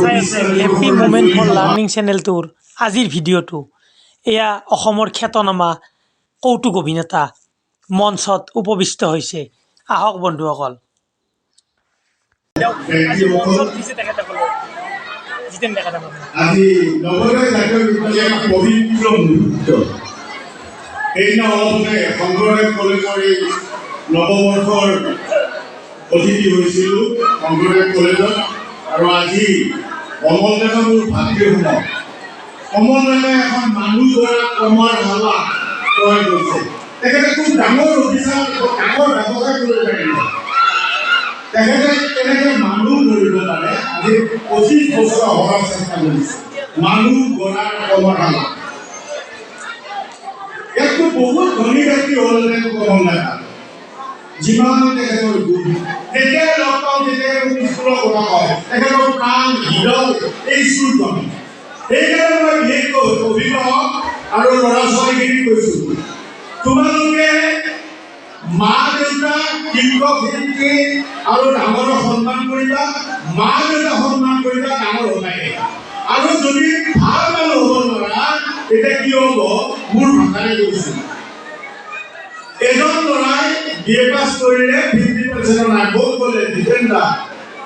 চাই আছে happy moment for learning চেনেলটোৰ আজিৰ ভিডিঅ'টো। এয়া অসমৰ খ্যাতনামা কৌতুক অভিনেতা মঞ্চত উপবিষ্ট হৈছে। আহক বন্ধুসকল। আজি মঞ্চত উঠিছে তেখেতসকলে জিতেন ডেকা ডাঙৰ। আজি নৱোদয় জাতীয় বিদ্যালয়ৰ এক পবিত্ৰ মুহূৰ্ত। সেইদিনা অলপতে শংকৰদেৱ কলেজৰ এই নৱবৰ্ষৰ অতিথি হৈছিলোঁ শংকৰদেৱ কলেজত, আৰু আজি কমল ডেকা মোৰ ভাতৃসমূহ কমল ডেকাই এখন মানুহ গঢ়া কৰ্মশালা তৈয়াৰ কৰিছে। তেখেতে খুব ডাঙৰ অফিচাৰ, ডাঙৰ ব্যৱসায় কৰিব পাৰিব। তেখেতে কেনেকৈ মানুহ গঢ়িব পাৰে আজি 25 বছৰ হোৱাৰ চেষ্টা কৰিছে। মানুহ গঢ়াৰ কৰ্মশালা ইয়াতকৈ বহুত ধনী ব্যক্তি হ'লহেঁতেন কমল ডেকা। যিমান তেখেতৰ গুণ, যেতিয়াই লগ পাওঁ তেতিয়াই মোক স্কুলৰ কথা কয়। তেখেতৰ প্ৰাণ হৃদয় এই স্কুলখন। সেইকাৰণে মই বিশেষকৈ অভিভাৱক আৰু ল'ৰা ছোৱালীখিনিক কৈছোঁ, তোমালোকে মা দেউতা, শিক্ষক শিক্ষয়িত্ৰী আৰু ডাঙৰক সন্মান কৰিবা। মা দেউতা সন্মান কৰিবা, ডাঙৰ হবাই। আৰু যদি ভাল মানুহ হ'ব নোৱাৰা তেতিয়া কি হ'ব? মোৰ ভাষাৰে কৈছোঁ, এজন ল'ৰাই BA পাছ কৰিলে 50% নাগল গ'লে ডিফেণ্ডাৰ।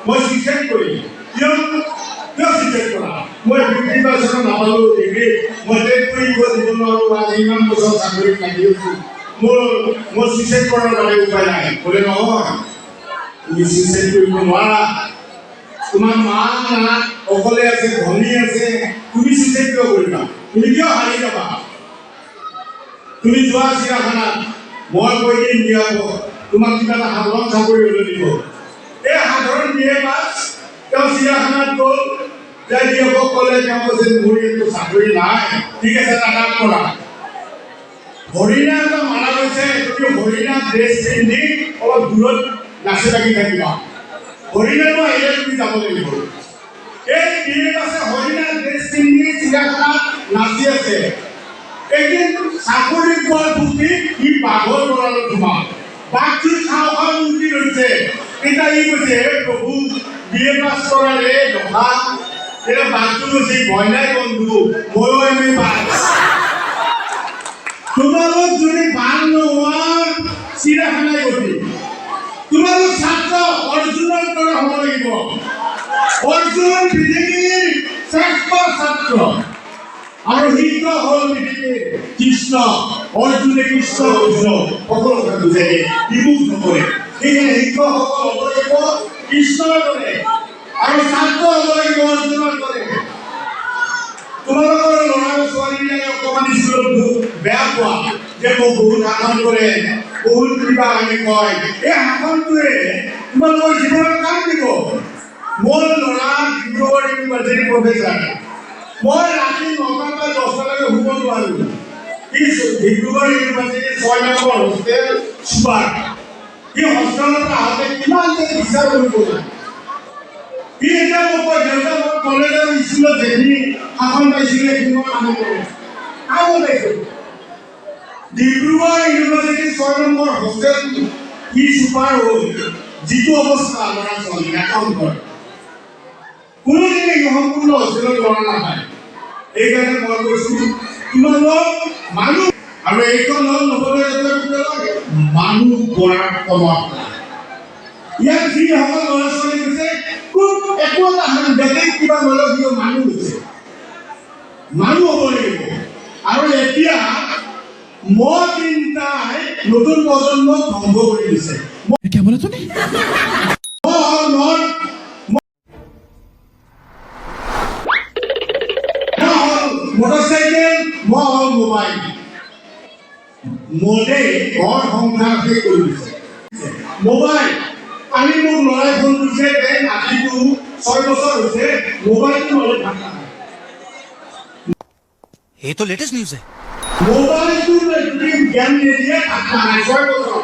মই চিটেক্ট কৰিম, কিয় চিটেক্ট কৰা? মই 50% নাপালোঁ ডিগ্ৰী, মই টেট কৰিব দিব নোৱাৰোঁ, আজি ইমান বছৰ চাকৰিত লাগি আছোঁ, মোৰ চিটেক্ট কৰাৰ বাবে উপায় নাই। বোলে নহয়, তুমি চিটেক্ট কৰিব নোৱাৰা। তোমাৰ মা না অকলে আছে, ধনী আছে, তুমি চিটেক্ট কিয় কৰিবা? তুমি কিয় হাৰি যাবা? তুমি যোৱা চিৰিয়াখানাত, মই কৈ দিম দিয়াব, তোমাক কিবা এটা সাধাৰণ চাকৰি লৈ দিব। এই সাধাৰণ BA পাছ তেওঁ চিৰিয়াখানাত গ'ল, যাই দিয়কক ক'লে, তেওঁ কৈছে মোৰ এইটো চাকৰি নাই, ঠিক আছে এটা কাম কৰা, হৰিণা এটা মাৰা গৈছে, তুমি হৰিণা ড্ৰেছ পিন্ধি অলপ দূৰত নাচি লাগি থাকিবা। হৰিণাটো আহিলে তুমি যাব লাগিব। এই BA পাছে হৰিণা ড্ৰেছ পিন্ধি চিৰিয়াখানাত নাচি আছে। এদিন চাকৰি পোৱাৰ ফুটি ই বাঘৰ গঁড়ালত সোমাল। বাঘটো খাওঁ খাওঁ উঠি ধৰিছে। এতিয়া ই কৈছে, হে প্ৰভু, BA পাছ কৰাৰে দফা। এতিয়া বাঘটো কৈছে, ভয় নাই বন্ধু, ময়ো আমি বাঘ। তোমালোক যদি বাঘ নোহোৱা চিৰিয়াখানাই গতি। তোমালোক ছাত্ৰ অৰ্জুনৰ দৰে হ'ব লাগিব। অৰ্জুন পৃথিৱীৰ শ্ৰেষ্ঠ ছাত্ৰ আৰু শিক্ষা হ'ল পৃথিৱীৰ কৃষ্ণ। অৰ্জুনে কৃষ্ণ কৃষ্ণ সকলো কথা বুজাই দিয়ে, বিমুখ নকৰে। সেইকাৰণে শিক্ষকসকল হ'ব লাগিব কৃষ্ণৰ দৰে আৰু ছাত্ৰ হ'ব লাগিব অৰ্জুনৰ দৰে। তোমালোকৰ ল'ৰা ছোৱালীবিলাকে অকণমান স্কুলত বেয়া পোৱা যে মোক বহুত শাসন কৰে, বহুত কিবা আমি কয়। এই শাসনটোৱে তোমালোকৰ জীৱনত কাম দিব। মোৰ ল'ৰা ডিব্ৰুগড় ইউনিভাৰ্চিটিৰ প্ৰফেচাৰ। মই ৰাতি 9টাৰ পৰা 10টালৈকে শুব নোৱাৰোঁ। ই ডিব্ৰুগড় ইউনিভাৰ্চিটিৰ 6 নম্বৰ হোষ্টেল চুপাৰ। ই হোষ্টেলৰ পৰা আহোঁতে কিমান যে বিচাৰ কৰিব লাগে। ই এতিয়া মোক কয়, দেউতা মই কলেজৰ স্কুলত যিখিনি শাসন পাইছিলোঁ সেইখিনি মই কাম কৰোঁ। কাম পাইছোঁ। ডিব্ৰুগড় ইউনিভাৰ্চিটিৰ 6 নম্বৰ হোষ্টেল ই চুপাৰ হ'ল যিটো অৱস্থা ল'ৰা ছোৱালী এখন ঘৰ। কোনোদিনে সম্পূৰ্ণ হোষ্টেলত ল'ৰা নাপায়। সেইকাৰণে মই কৈছোঁ, তোমালোক মানুহ, আৰু এইখন হ'ল নৱোদয় জাতীয় বিদ্যালয় মানুহ গঢ়াৰ কৰ্মশালা। ইয়াত যিসকল ল'ৰা ছোৱালী গৈছে, খুব একো এটা বেলেগ কিবা নলগীয় মানুহ হৈছে। মানুহ হ'ব লাগিব। আৰু এতিয়া মদ চিন্তাই নতুন প্ৰজন্মক ধ্বংস কৰি দিছে। মটৰচাইকেল, মোবাইল, মদে ঘৰ সংসাৰ শেষ কৰি দিছে। মোবাইল, কালি মোক ল'ৰাই ফোন কৰিছে, নাতিটো 6 বছৰ হৈছে, মোবাইলটো নহ'লে ভাত নাখায়। ये तो लेटेस्ट न्यूज़ है। মোবাইলটো যদি জ্ঞান নিদিয়ে ভাত নাখায়। 6 বছৰ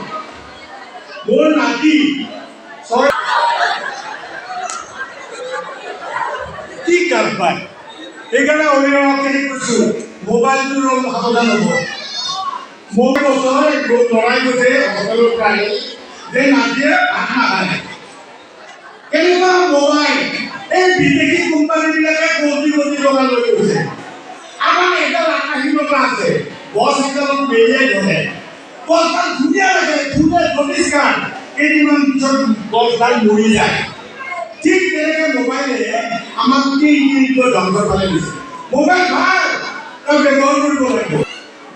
মোৰ নাতি কি কাৰবাৰ। সেইকাৰণে অভিভাৱকখিনিক কৈছোঁ, মোবাইলটোৰ সাৱধান হ'ব। মোৰ বছৰ ল'ৰাই কৈছে হোটেলৰ পৰা যে নাতিয়ে ভাত নাখায়। কেনেকুৱা মোবাইল, এই বিদেশী কোম্পানী কোম্পানীবিলাকে কোটি টকা লৈ গৈছে। আমাৰ এডাল আকাশীলতা আছে, গছ এডালত মেৰিয়াই ধৰে, গছডাল ধুনীয়া লাগে, ধুনীয়া পৰিষ্কাৰ, কেইদিনমান পিছত গছডাল মৰি যায়। ঠিক তেনেকৈ মোবাইলে আমাক ধ্বংসৰ ফালে দিছে। মোবাইল ভাল, তই ব্যৱহাৰ কৰিব লাগিব।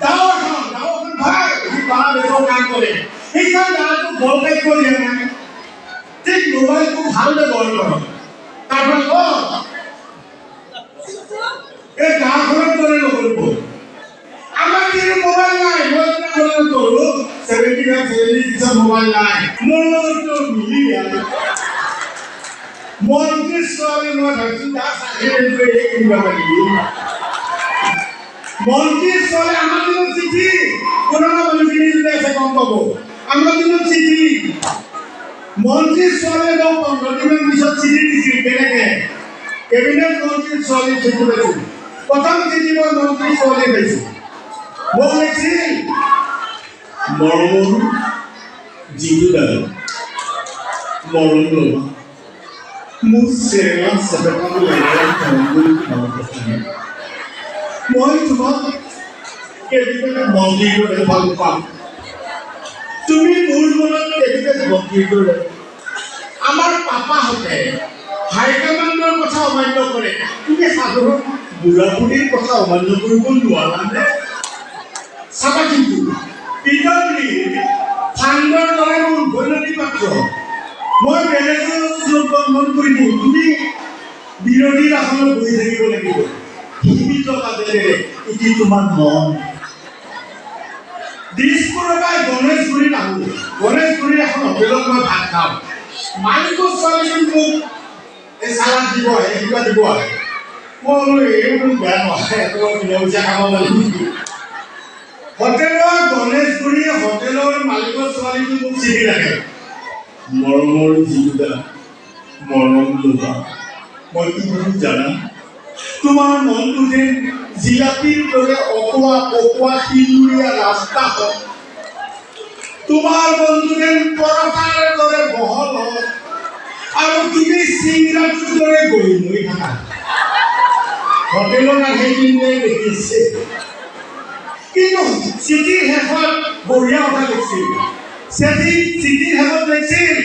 ডাঙৰখন ভাল, সি বাংলাদেশৰ কাম কৰে, সেইখন গাঁৱতো বল টাইপ কৰি দিয়া নাই। ঠিক মোবাইলটো ভাল ব্যৱহাৰ কৰক, তাৰপৰা এই গাঁওখনত দৰে নকৰিব। আমাৰ কিন্তু মোবাইল নাই, মই কৰোঁ 75-76 মোবাইল নাই। মোৰ লগততো মিলি মন্ত্ৰী ছোৱালী মই ভাবিছোঁ তাৰ চাকৰি কিনিব পাৰিব। মন্ত্ৰী ছোৱালী আমাৰ দিনত চিঠি, পুৰণা মানুহখিনি যদি আছে গম পাব, আমাৰ দিনত চিঠি। মন্ত্ৰী ছোৱালীয়ে মোক 15 দিনৰ পিছত চিঠি দিছিল। কেনেকৈ কেবিনেট মন্ত্ৰীৰ ছোৱালী চিঠি পাইছিল। প্ৰথম চিঠি মই মন্ত্ৰী ছোৱালী পাইছোঁ। মোক লিখিছিল, মৰমৰ যিটো দাদা, মৰম ল'বা, মোৰ চেৰা চেপেটাটো মই তোমাক কেবিনেট মন্ত্ৰীৰ দৰে ভাল পাম। তুমি মোৰ মনত কেবিনেট মন্ত্ৰীৰ দৰে। আমাৰ পাপাহঁতে হাইকমাণ্ডৰ কথা অমান্য কৰে, তুমি সাধাৰণ বুঢ়া বুঢ়ীৰ কথা অমান্য কৰিব নোৱাৰানে? চাবা কিন্তু পিতৃ ফাণ্ডৰ দৰে মোৰ উভৈনদী পাত্ৰ। মই বেলেগৰ মন কৰি দিওঁ, তুমি বিৰোধীৰ আসনত বহি থাকিব লাগিব। সীমিত কাজেৰে এটি তোমাৰ মন। দিছপুৰৰ পৰা গণেশগুৰিত আহোঁ, গণেশগুৰিৰ এখন হোটেলত মই ভাত খাওঁ। মালিকৰ ছোৱালীজনী মোক এই চালাড দিব আহে, কিবা দিব আহে। মই বোলো এইবোৰ বেয়া নহয়, পইচা খাব লাগিব। হোটেলৰ গণেশগুৰি হোটেলৰ মালিকৰ ছোৱালীটো মোক চিঠি লাগে, মৰমৰ যিটা মৰম ল'বা। মই কি কৰো জানা? তোমাৰ মনটো যেন জিলাপিৰ দৰে অকোৱা পকোৱা শিলুৰীয়া ৰাস্তা হওক, তোমাৰ মনটো যেন পৰঠাৰ দৰে বহল হওক, আৰু তুমি চিংৰাটোৰ দৰে গৈ লৈ থাকা। হোটেলৰ সেইদিনে দেখিছে, কিন্তু চিঠিৰ শেষত বঢ়িয়া কথা লিখিছিল। চিঠিৰ শেষত লিখিছিল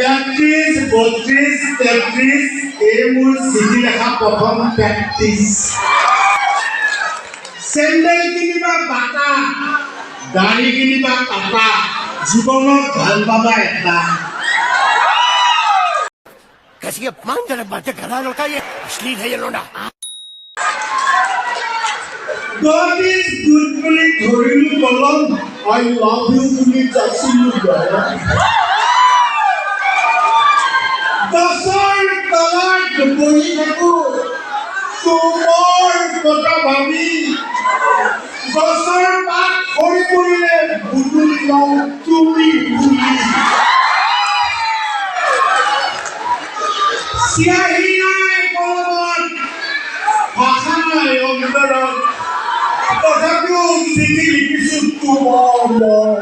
31, 32, 33 এই মোৰ চিঠি লেখা প্ৰথম প্ৰেক্টিচ। চেণ্ডেল কিনিবা বাটা, দাড়ি কিনিবা কাটা, জীৱনত ভাল পাবা এটা। कैसी अपमान जनक बातें कर रहा है लड़का, ये अश्लील है ये लोना। God is good বুলি ধৰিলো কলম, I love you বুলি যাচিলো গৰম। গছৰ তলত বহি থাকো তোমাৰ কথা ভাবি, গছৰ পাত সৰি পৰিলে বুটলি লওঁ তুমি বুলি। চিয়াহী নাই কলমত, ভাষা নাই অন্তৰত, তথাপিও চিঠি লিখিছো তোমাৰ মনত।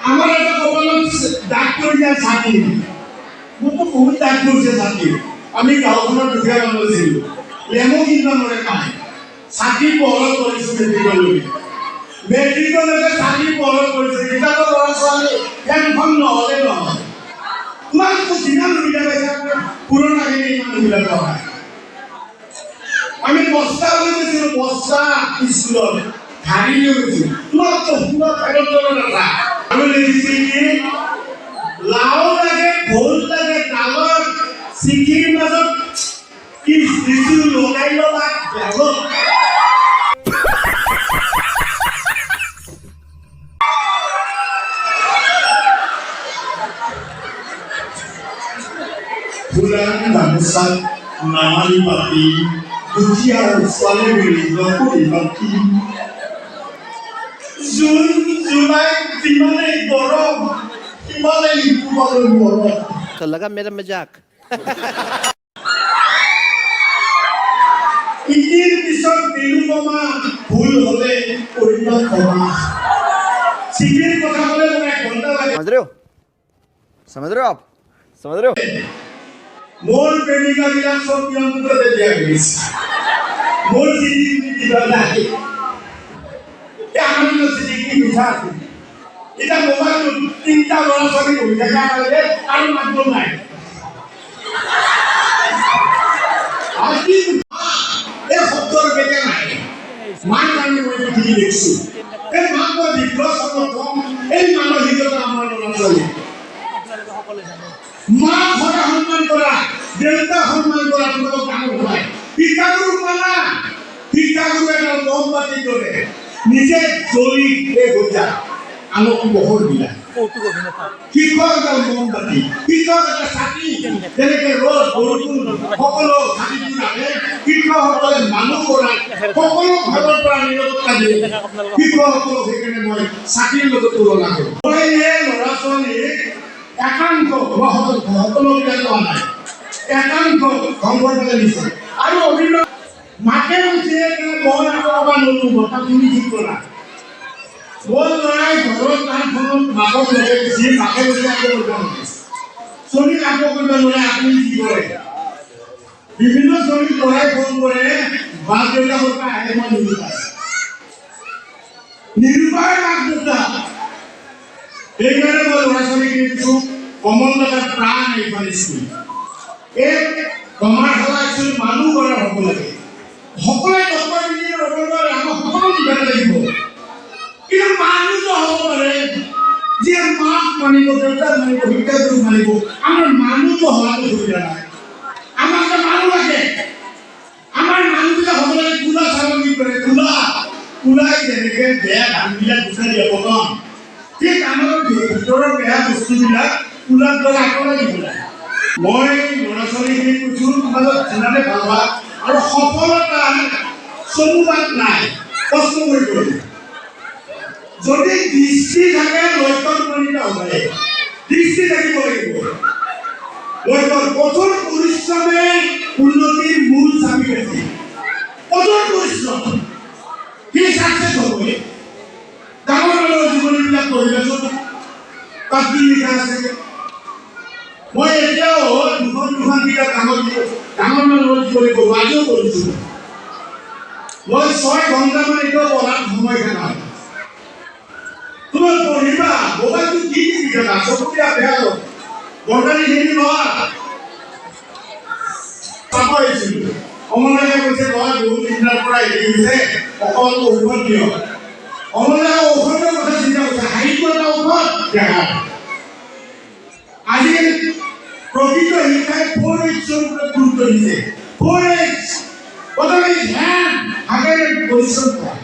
আমাৰ একটা কপালত দাগ কৰিয়া ছাতি, মোৰতো বহুত দাগ কৰিছে ছাতি। আমি গাঁওখনৰ দুখীয়া মানুহ আছিলোঁ, লেমু কিনিব নোৱাৰে কাম। ছাতি পোহৰত কৰিছোঁ মেট্ৰিকলৈকে ছাতি পোহৰত কৰিছে। কিতাপৰ ল'ৰা ছোৱালী ফেনখন নহ'লে নহয়। তোমাকতো যিমান সুবিধা পাইছে পুৰণাখিনি ইমান সুবিধা পোৱা নাই। আমি বস্তা লৈ গৈছিলোঁ, বস্তা স্কুলত ধাৰি লৈ গৈছিলোঁ। তোমাকতো পুৰা ফেনৰ তলত আছে। আমি লিখিছিল কি লাও লাগে, ভোল লাগে তালত, চিঠিৰ মাজত কি দিছো লগাই ল'বা বেগত। ফুলান গামোচাত নামালি পাতি, দুখীয়াৰ ছোৱালী মিলি নকৰি বাকী। জুন জুলাই যিমানেই গৰম, সিমানেই তোমালৈ মৰম। तो लगा मेरा मजाक। ইটিৰ পিছত নিৰুপমা, ভুল হ'লে কৰিবা ক্ষমা। চিঠিৰ কথা ক'লে মোৰ 1 ঘণ্টা समझ रहे हो आप समझ रहे हो মোৰ প্ৰেমিকাবিলাক চব নিয়ন্ত্ৰণতে দিয়া গৈছে মোৰ চিঠি দিবা নাই আমাৰ চিঠি মিঠা এটা মোবাইল তিনটা ল'ৰা ছোৱালী বহি থকা কাৰণে আৰু মাত্ৰ নাই আজি এই শব্দৰ বেগে নাই মাক আমি মই চিঠি লিখিছো এই মাক মই বিপ্লৱ সমৰ্থন এই মানসিকতা আমাৰ ল'ৰা ছোৱালী মা ঘরে সম্মান করা দেউতা সম্মান করা তোমাকে ডাঙর হয় শিক্ষাগুরু মানা শিক্ষাগুরু একটা মোমবাতি করে নিজে জ্বলি হয়ে যা আলোক বহর দিলা শিক্ষক একটা মোমবাতি শিক্ষক একটা চাকি যেনেকে রোজ বৰষুণ সকলো চাকি দি ৰাখে শিক্ষকসকলে মানুহ কৰাই সকলো ঘৰৰ পৰা নিৰৱতা দিয়ে শিক্ষকসকলক সেইকাৰণে মই চাকিৰ লগত তুলনা কৰোঁ মই এই ল'ৰা ছোৱালীক একাংশ সকলোবিলাক লোৱা নাই একাংশ ধ্বংসৰ ফালে দিছে আৰু অভিনয় মাকে কৈছে মই আকৌ নলো কথা তুমি ঠিক কৰা মোৰ ল'ৰাই ঘৰত তাৰ ফোনত মাকক লগাই দিছে মাকে কৈছে আকৌ কৰিব নোৱাৰে চলিক আকৌ কৰিব নোৱাৰে আপুনি কি কৰে বিভিন্ন চলিক ল'ৰাই ফোন কৰে মাক দেউতাকৰ পৰা আহে মই নিৰুপায় মাক দেউতাক এইকাৰণে মই ল'ৰা ছোৱালীক দিছোঁ কমলদাৰ প্ৰাণ এইখন স্কুল এই কমাৰশালা স্কুল মানুহ কৰা হ'ব লাগে সকলোৱে ডক্টৰ ইঞ্জিনিয়াৰ হ'ব নোৱাৰে আমাক সকলো দিব লাগিব কিন্তু মানুহটো হ'ব পাৰে যিয়ে মাক মানিব দেউতাক মানিব শিক্ষাগুৰুক মানিব আমাৰ মানুহটো হোৱাটো সুবিধা নাই আমাক মানুহ লাগে আমাৰ মানুহবিলাক হ'ব লাগে কোলা চালনী কৰে কোলাই যেনেকে বেয়া ধানবিলাক গুচাই দিয়ে প্ৰথম ঠিক আমাৰ ভিতৰৰ বেয়া বস্তুবিলাক কুলাৰ দ্বাৰা আঁতৰাই দিব লাগে মই ল'ৰা ছোৱালীখিনিক কৈছোঁ তোমালোক যিমানে ভাবা আৰু সফলতা চমুবাদ নাই কষ্ট কৰিব লাগিব যদি দৃষ্টি থাকে লক্ষ্যত উপনীত হ'ব লাগে দৃষ্টি থাকিব লাগিব লক্ষ্য কঠোৰ পৰিশ্ৰমে উন্নতিৰ মূল চাবিকাঠি কঠোৰ পৰিশ্ৰম সি চাকচেছ হ'বই ডাঙৰ ডাঙৰ জীৱনীবিলাক পঢ়িবাচোন তাত কি লিখা আছে মই এতিয়াও দুখন কিতাপ ডাঙৰ মানুহৰ জীৱনী পঢ়ো আজিও পঢ়িছোঁ মই 6 ঘণ্টামান এতিয়াও পঢ়াত সময় খেলা তোমাক পঢ়িবা মোবাইলটো কি থাকা চকুতিয়া বেয়া হ'ল বৰ্তানীখিনি লোৱা চাব আহিছিলোঁ অমলাকে কৈছে লোৱা বহুত দিনৰ পৰা এৰি গৈছে অকল ঔষধ দিয়ক অমলাকে ঔষধৰ কথা চিন্তা কৰিছে হাঁহিটো এটা ঔষধ দেখা আজিকালি প্ৰকৃত শিক্ষায় 4H ওপৰত গুৰুত্ব দিছে 4H প্ৰথমে ধ্যান হাতেৰে পৰিশ্ৰম কৰা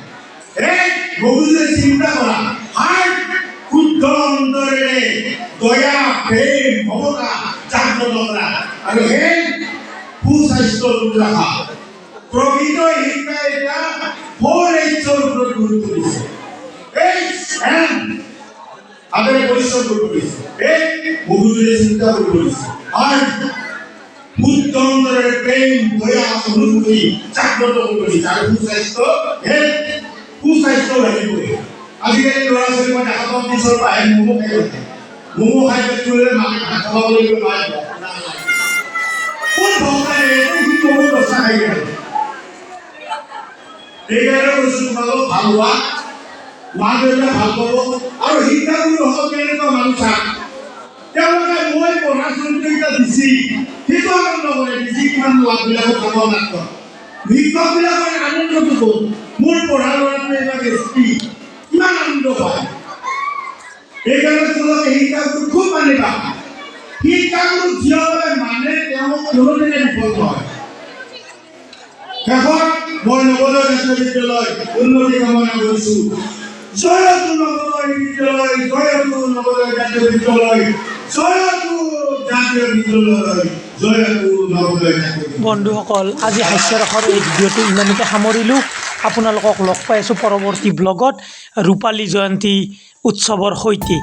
মগজুৰে চিন্তা কৰা হাৰ্ট শুদ্ধ অন্তৰেৰে দয়া প্ৰেম মমতা জাগ্ৰত কৰা আৰু সেই সুস্বাস্থ্য ৰখা প্ৰকৃত শিক্ষাই এটা 4H ওপৰত গুৰুত্ব দিছে হাতেৰে পৰিশ্ৰম কৰিব দিছে মগজুৰে চিন্তা কৰিব দিছে আৰ শুদ্ধ অন্তৰেৰ প্ৰেম দয়া অনুভূতি জাগ্ৰত কৰবে যাৰ সুস্বাস্থ্য লাগিব আজিকালি ল'ৰা ছোৱালী মই দেখা পাওঁ পিছৰ পৰা আহে মমো খাই পেটুলে মাকে ভাত খাব লাগিব নোৱাৰে কোন ভক্তাই এই মমো দশা খাই গেল সেইকাৰণে কৈছোঁ তোমালোক ভাল হোৱা মা দেউতাই ভাল পাব আৰু শিক্ষাগুৰু হ'ব কেনেকুৱা মানুহ চাওক তেওঁলোকে মই পঢ়া চলিকেইটা দিছি সেইটো আনন্দ কৰে দিছি কিমান লাভবিলাকো খাব নাটক শিক্ষকবিলাকৰ আনন্দটো মোৰ পঢ়া ল'ৰাটোৱে এইবাৰ এছপি কিমান আনন্দ পায় সেইকাৰণে তোমালোকে শিক্ষাগুৰু খুব মানিবা শিক্ষাগুৰু যিসকলে মানে তেওঁ কোনোদিনে বিফল নহয় শেষত মই নৱোদয় জাতীয় বিদ্যালয় উন্নতি কামনা কৰিছোঁ জয়তু নৱোদয় বিদ্যালয় জয়তু নৱোদয় জাতীয় বিদ্যালয় বন্ধুসকল আজি হাস্যৰসৰ এই ভিডিঅ'টো ইমানতে সামৰিলোঁ আপোনালোকক লগ পাই আছোঁ পৰৱৰ্তী ব্লগত ৰূপালী জয়ন্তী উৎসৱৰ সৈতে